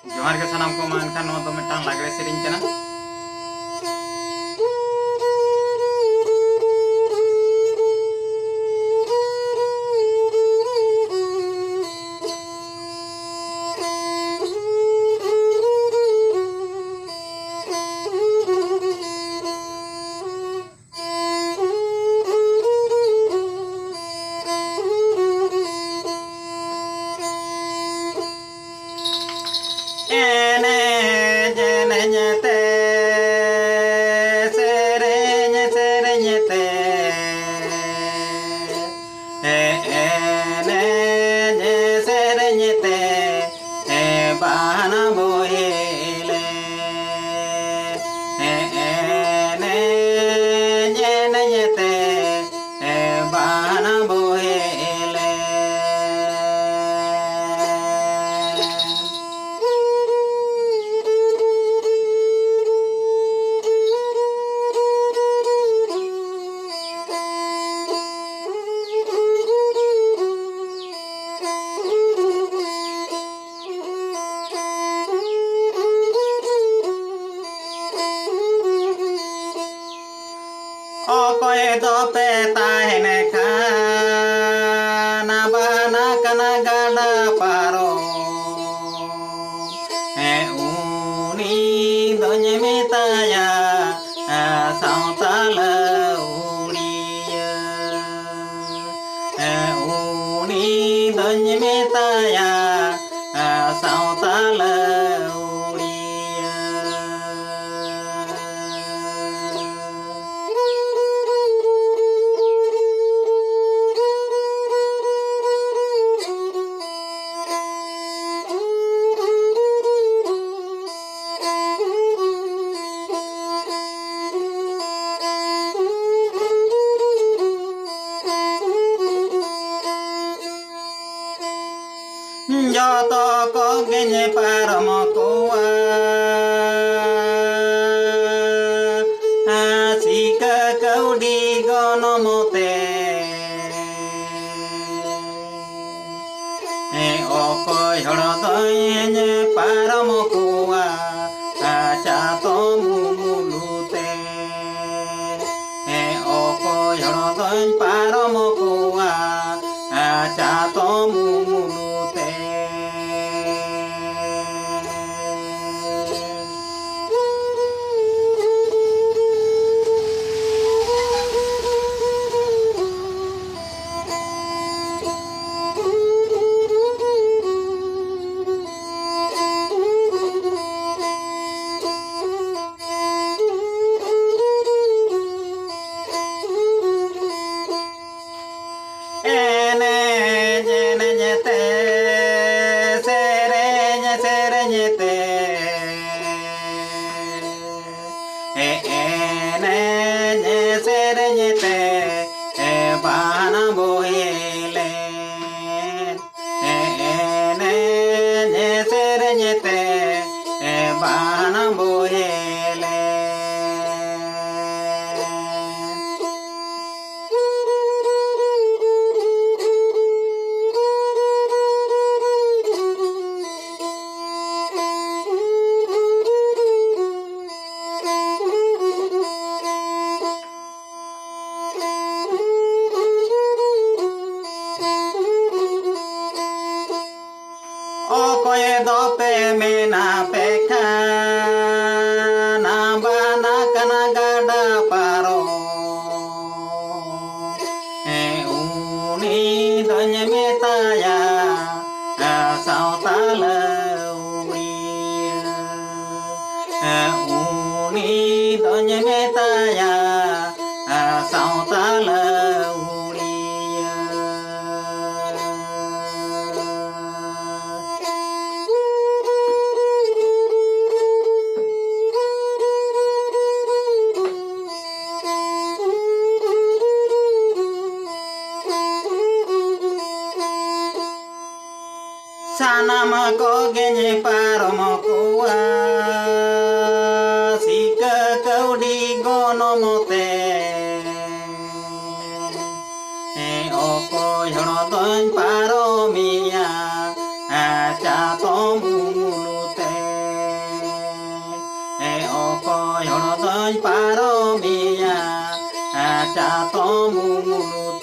जोहार के सनाम को मानखान नो तो मिटान लागले सेरिंग कना okoy dope tahene kana bana kana gada paro uni donye mitaya sautala uliya uni donye mitaya sautala joto ko genye paramo kuwa asika kaudi gono mote okoy horodoye paramo kuwa chato mumulute okoy horodoy paramo kuwa chato mumulute okoy dope mena peka na bana kana gada paro uni donye metaya sautala uni donye metaya sautala sanam ko genye paramo kuwa sika kaudi gono mote okoy horodoy paromia chato mumulute okoy horo doy paromiya, aca tomu mulu